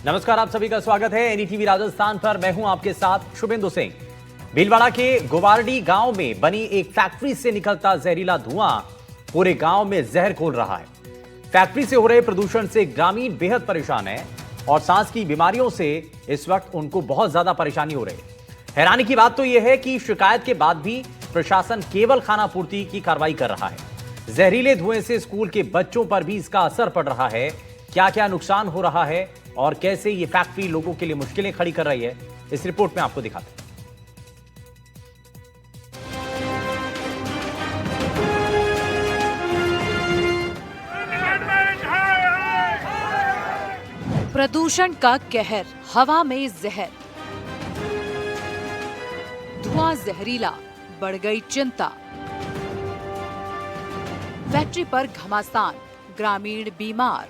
नमस्कार, आप सभी का स्वागत है एनडीटीवी राजस्थान पर। मैं हूं आपके साथ शुभेंदु सिंह। भीलवाड़ा के गोवारडी गांव में बनी एक फैक्ट्री से निकलता जहरीला धुआं पूरे गांव में जहर घोल रहा है। फैक्ट्री से हो रहे प्रदूषण से ग्रामीण बेहद परेशान है और सांस की बीमारियों से इस वक्त उनको बहुत ज्यादा परेशानी हो रही है। हैरानी की बात तो यह है कि शिकायत के बाद भी प्रशासन केवल खाना पूर्ति की कार्रवाई कर रहा है। जहरीले धुएं से स्कूल के बच्चों पर भी इसका असर पड़ रहा है। क्या क्या नुकसान हो रहा है और कैसे ये फैक्ट्री लोगों के लिए मुश्किलें खड़ी कर रही है, इस रिपोर्ट में आपको दिखाते हैं। प्रदूषण का कहर, हवा में जहर, धुआं जहरीला, बढ़ गई चिंता। फैक्ट्री पर घमासान, ग्रामीण बीमार।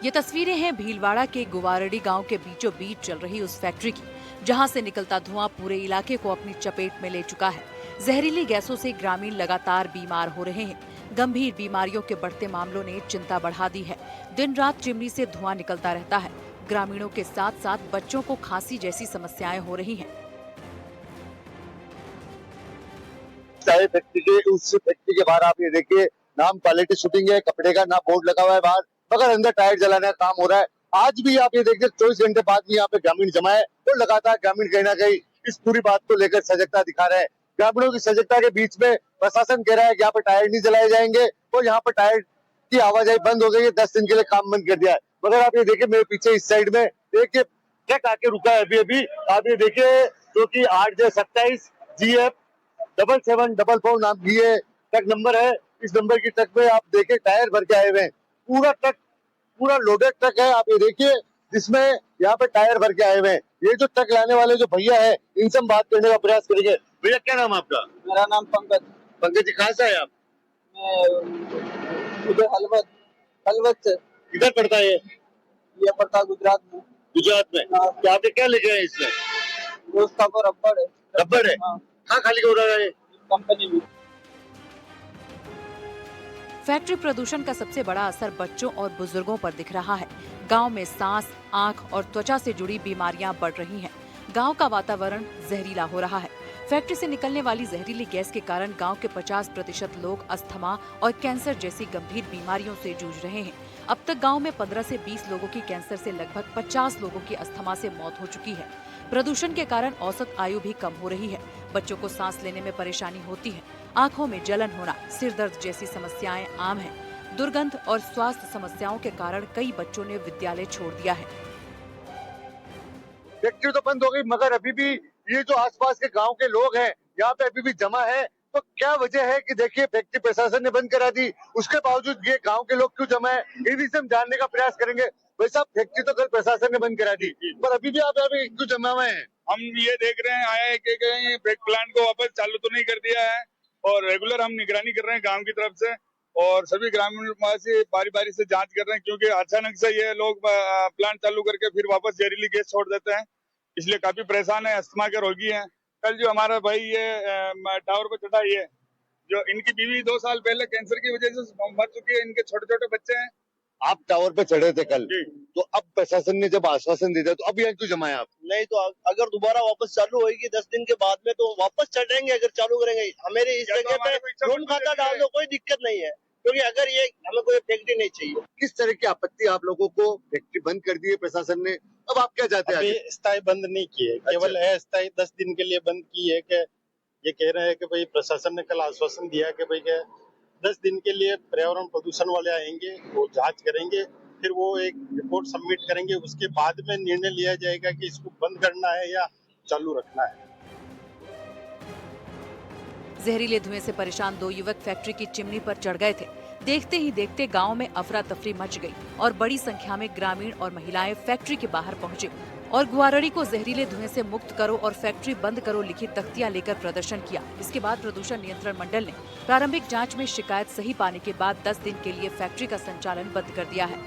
ये तस्वीरें हैं भीलवाड़ा के गुवारडी गांव के बीचों बीच चल रही उस फैक्ट्री की, जहां से निकलता धुआं पूरे इलाके को अपनी चपेट में ले चुका है। जहरीली गैसों से ग्रामीण लगातार बीमार हो रहे हैं। गंभीर बीमारियों के बढ़ते मामलों ने चिंता बढ़ा दी है। दिन रात चिमनी से धुआं निकलता रहता है। ग्रामीणों के साथ साथ बच्चों को खांसी जैसी समस्याएं हो रही हैं। फैक्ट्री के बाहर आप ये देखिए, नाम क्वालिटी शूटिंग है, कपड़े का ना बोर्ड लगा हुआ है बाहर, मगर अंदर टायर जलाने का काम हो रहा है। आज भी आप ये देखिए 24 घंटे बाद भी यहाँ पे ग्रामीण जमा है तो लगातार ग्रामीण कहीं ना कहीं इस पूरी बात को लेकर सजगता दिखा रहे हैं। ग्रामीणों की सजगता के बीच में प्रशासन कह रहा है कि यहाँ पे टायर नहीं जलाए जाएंगे और यहाँ पे टायर की आवाजाही बंद हो गई है, 10 दिन के लिए काम बंद कर दिया है। मगर आप ये देखिए मेरे पीछे इस साइड में एक ट्रक आके रुका है अभी आप ये देखिए, जो की 8J27 GF 7744 नाम की ये ट्रक नंबर है। इस नंबर की ट्रक में आप देखिए टायर भर के आए हुए हैं। पूरा ट्रक, पूरा लोडेड ट्रक है, आप ये देखिए, जिसमें यहाँ पे टायर भर के आए हुए हैं। ये जो ट्रक लाने वाले जो भैया है, इनसे हम बात करने का प्रयास करेंगे। भैया क्या नाम है आपका? मेरा नाम पंकज। पंकज जी, कहाँ से है आप? मैं उधर हलवद से। किधर पड़ता है ये पड़ता गुजरात में। गुजरात में? हाँ। क्या आपने क्या लेके आए इसमें? दोस्त का को रबड़ है। रबड़ है? हाँ। कहाँ खाली हो रहा है? कंपनी में। फैक्ट्री प्रदूषण का सबसे बड़ा असर बच्चों और बुजुर्गों पर दिख रहा है। गांव में सांस, आंख और त्वचा से जुड़ी बीमारियां बढ़ रही हैं। गांव का वातावरण जहरीला हो रहा है। फैक्ट्री से निकलने वाली जहरीली गैस के कारण गांव के 50% लोग अस्थमा और कैंसर जैसी गंभीर बीमारियों से जूझ रहे हैं। अब तक गांव में 15 से 20 लोगों की कैंसर से लगभग 50 लोगों की अस्थमा से मौत हो चुकी है। प्रदूषण के कारण औसत आयु भी कम हो रही है। बच्चों को सांस लेने में परेशानी होती है। आंखों में जलन होना, सिर दर्द जैसी समस्याएं आम हैं। दुर्गंध और स्वास्थ्य समस्याओं के कारण कई बच्चों ने विद्यालय छोड़ दिया है। फैक्ट्री तो बंद हो गई, मगर अभी भी ये जो आसपास के गांव के लोग हैं यहाँ पे अभी भी जमा है। तो क्या वजह है कि देखिए फैक्ट्री प्रशासन ने बंद करा दी, उसके बावजूद ये गांव के लोग क्यों जमा है, ये भी हम जानने का प्रयास करेंगे। वैसा फैक्ट्री तो कल प्रशासन ने बंद करा दी, पर अभी भी आप यहाँ पे क्यों जमा हुए हैं? हम ये देख रहे हैं आए कि कहीं प्लांट को वापस चालू तो नहीं कर दिया है, और रेगुलर हम निगरानी कर रहे हैं गांव की तरफ से, और सभी ग्रामीण से बारी बारी से जांच कर रहे हैं, क्योंकि अचानक से ये लोग प्लांट चालू करके फिर वापस जहरीली गैस छोड़ देते हैं, इसलिए काफी परेशान है। अस्थमा के रोगी हैं। कल जो हमारा भाई ये टावर पे चढ़ा, ये जो इनकी बीवी 2 साल पहले कैंसर की वजह से मर चुकी है, इनके छोटे छोटे बच्चे हैं। आप टावर पे चढ़े थे कल, तो अब प्रशासन ने जब आश्वासन दिया तो अब यहाँ क्यों जमा है आप? नहीं तो अगर दोबारा वापस चालू होगी 10 दिन के बाद में तो वापस चढ़ेंगे, अगर चालू करेंगे। हमें इस जगह पे रूम खाता डाल दो, कोई दिक्कत नहीं है, क्योंकि अगर ये हमें कोई फैक्ट्री नहीं चाहिए। किस तरह की आपत्ति आप लोगों को, फैक्ट्री बंद कर दी है प्रशासन ने, अब आप क्या चाहते हैं? अभी स्थायी बंद नहीं किए, केवल अस्थायी 10 दिन के लिए बंद की है। कि ये कह रहे हैं कि भाई प्रशासन ने कल आश्वासन दिया कि भाई 10 दिन के लिए पर्यावरण प्रदूषण वाले आएंगे, वो जांच करेंगे, फिर वो एक रिपोर्ट सबमिट करेंगे, उसके बाद में निर्णय लिया जाएगा कि इसको बंद करना है या चालू रखना है। जहरीले धुएं से परेशान 2 युवक फैक्ट्री की चिमनी पर चढ़ गए थे। देखते ही देखते गांव में अफरा तफरी मच गई और बड़ी संख्या में ग्रामीण और महिलाएं फैक्ट्री के बाहर पहुंचे और गुवारडी को जहरीले धुएं से मुक्त करो और फैक्ट्री बंद करो लिखी तख्तियां लेकर प्रदर्शन किया। इसके बाद प्रदूषण नियंत्रण मंडल ने प्रारंभिक जांच में शिकायत सही पाने के बाद 10 दिन के लिए फैक्ट्री का संचालन बंद कर दिया है।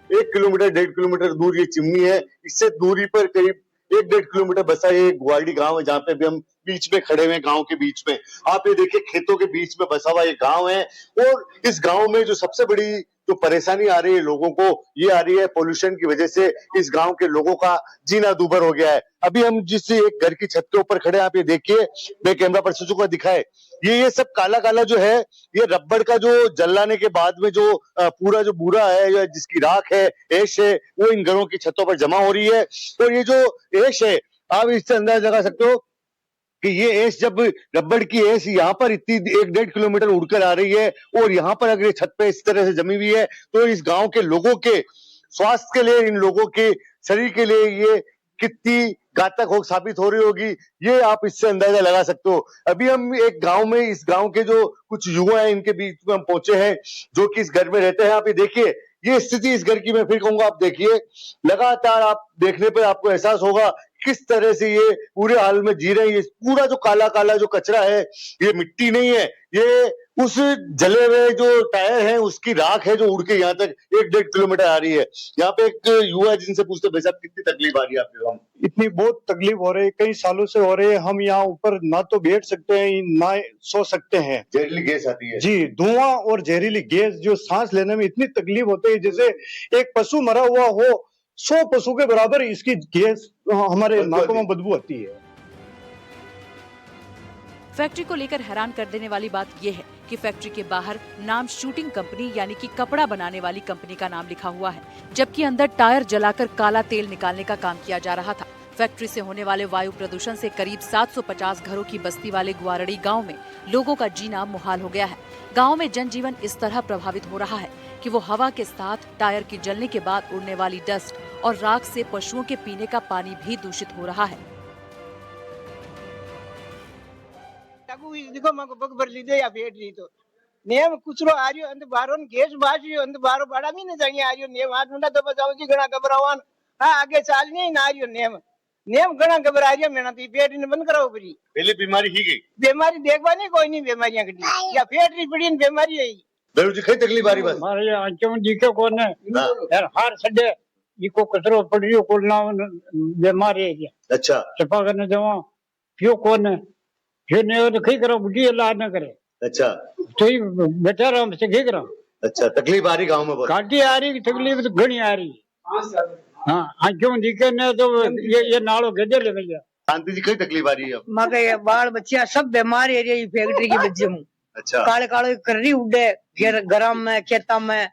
1 किलोमीटर 1.5 किलोमीटर दूर ये चिमनी है। इससे दूरी पर करीब 1-1.5 किलोमीटर बसा ये गुवारडी गांव है, जहाँ पे भी हम बीच में खड़े हुए हैं, गांव के बीच में। आप ये देखिए खेतों के बीच में बसा हुआ ये गांव है, और इस गांव में जो सबसे बड़ी जो परेशानी आ रही है लोगों को, ये आ रही है पोल्यूशन की वजह से। इस गांव के लोगों का जीना दूभर हो गया है। अभी हम जिस एक घर की छत के ऊपर खड़े हैं, आप ये देखिए, मैं कैमरा पर्सन को दिखाए, ये सब काला काला जो है, ये रबड़ का जो जलाने के बाद में जो पूरा जो बूरा है, या जिसकी राख है, ऐश है, वो इन घरों की छतों पर जमा हो रही है। और ये जो ऐश है, आप इससे अंदाजा लगा सकते हो कि ये ऐश, जब रबड़ की ऐश यहाँ पर इतनी 1-1.5 किलोमीटर उड़कर आ रही है, और यहाँ पर अगर ये छत पे इस तरह से जमी हुई है, तो इस गांव के लोगों के स्वास्थ्य के लिए, इन लोगों के शरीर के लिए ये कितनी घातक हो साबित हो रही होगी, ये आप इससे अंदाजा लगा सकते हो। अभी हम एक गांव में, इस गांव के जो कुछ युवा हैं, इनके बीच में हम पहुंचे हैं, जो कि इस घर में रहते हैं। आप ये देखिए, ये स्थिति इस घर की मैं फिर कहूंगा, आप देखिए, लगातार आप देखने पर आपको एहसास होगा किस तरह से ये पूरे हाल में जी रहे हैं। ये पूरा जो काला काला जो कचरा है, ये मिट्टी नहीं है, ये उस जले हुए जो टायर है उसकी राख है, जो उड़ के यहाँ तक 1-1.5 किलोमीटर आ रही है। यहाँ पे एक युवा है, जिनसे पूछते भाई साहब कितनी तकलीफ आ रही है आपके गाँव? इतनी बहुत तकलीफ हो रही है, कई सालों से हो रही है। हम यहाँ ऊपर ना तो बैठ सकते हैं, ना सो सकते हैं। जहरीली गैस आती है जी, धुआं और जहरीली गैस, जो सांस लेने में इतनी तकलीफ होती है, जैसे एक पशु मरा हुआ हो, 100 पशु के बराबर इसकी गैस हमारे नाकों में बदबू आती है। फैक्ट्री को लेकर हैरान कर देने वाली बात यह है कि फैक्ट्री के बाहर नाम शूटिंग कंपनी यानी कि कपड़ा बनाने वाली कंपनी का नाम लिखा हुआ है, जबकि अंदर टायर जलाकर काला तेल निकालने का काम किया जा रहा था। फैक्ट्री से होने वाले वायु प्रदूषण से करीब 750 घरों की बस्ती वाले गुवारडी गांव में लोगों का जीना मुहाल हो गया है। गांव में जनजीवन इस तरह प्रभावित हो रहा है कि वो हवा के साथ टायर के जलने के बाद उड़ने वाली डस्ट और राख से पशुओं के पीने का पानी भी दूषित हो रहा है। देखो मैं पग भर ली दे या फेट ली तो नेम कुचरो आ रही अंदर बारो गैस बाज रही अंदर बारो बड़ा भी नहीं जानी आ रही नेम हाथ मुंडा तो बचाओ जी घना घबरावान हां आगे चाल नहीं ना रही नेम घना घबरा रही मेना तो पेट ने बंद कराओ परी। पहले बीमारी ही गई, बीमारी देखवा नहीं, कोई नहीं बीमारियां कटी या पेट री पड़ी बीमारी है। बेरू जी कई तकलीफ आ रही बस मारे आंचों जी के कोने यार हार सडे इको कचरो पड़ियो कोलना बीमारी है। अच्छा, सफा करने जवा पियो कोने जो ने तो खई करो बुढ़ी इलाज न करे। अच्छा, तो ही बेचारा हमसे खई करो। अच्छा, तकलीफ आ रही गांव में बहुत? काटी आ रही, तकलीफ तो घनी आ रही। हाँ आंचों जी के ने तो ये नालो गेदे ले गया। शांति जी कई तकलीफ आ रही है अब? मगे बाल बच्चिया सब बीमार है रही फैक्ट्री की वजह में। अच्छा, काले काले कर रही उड़े गरम में खेता में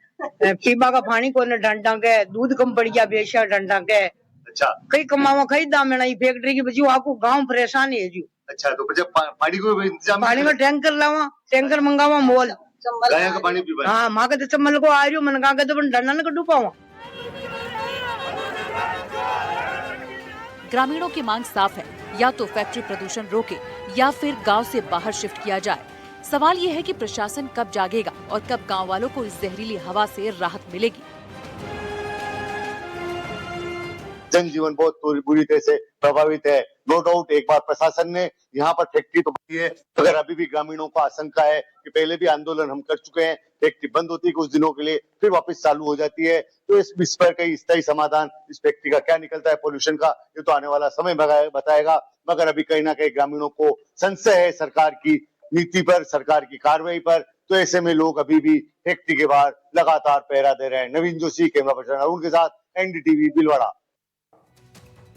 पीबा का पानी को डंडा के दूध कम पड़ गया बेचा डंडा के। अच्छा, कई कमावा कई दाम में नहीं फैक्ट्री की वजह आपको गांव परेशान है जी। अच्छा, तो जब पानी को इंतजाम, पानी में टैंकर लावा, टैंकर मंगावा मोल गाय का पानी पीवा। हाँ माँ के तो चम्मल को आ रही हो मन के तो डंडा न कटू पावा। ग्रामीणों की मांग साफ है, या तो फैक्ट्री प्रदूषण रोके या फिर गांव से बाहर शिफ्ट किया जाए। सवाल ये है कि प्रशासन कब जागेगा और कब गांव वालों को इस जहरीली हवा से राहत मिलेगी। जनजीवन बहुत बुरी तरह से प्रभावित है। नो डाउट, एक बार प्रशासन ने यहाँ पर फैक्ट्री तो बनाई है, मगर अभी भी ग्रामीणों को आशंका है कि पहले भी आंदोलन हम कर चुके हैं, फैक्ट्री बंद होती है कुछ दिनों के लिए, फिर वापस चालू हो जाती है। तो इस पर कई स्थायी समाधान इस फैक्ट्री का क्या निकलता है पोल्यूशन का, ये तो आने वाला समय बताएगा। मगर अभी कहीं ना कहीं ग्रामीणों को संशय है सरकार की नीति पर, सरकार की कार्रवाई पर। तो ऐसे में लोग अभी भी फैक्ट्री के बाहर लगातार पहरा दे रहे हैं। नवीन जोशी, कैमरा पर्सन अरुण के साथ, एनडीटीवी, भीलवाड़ा।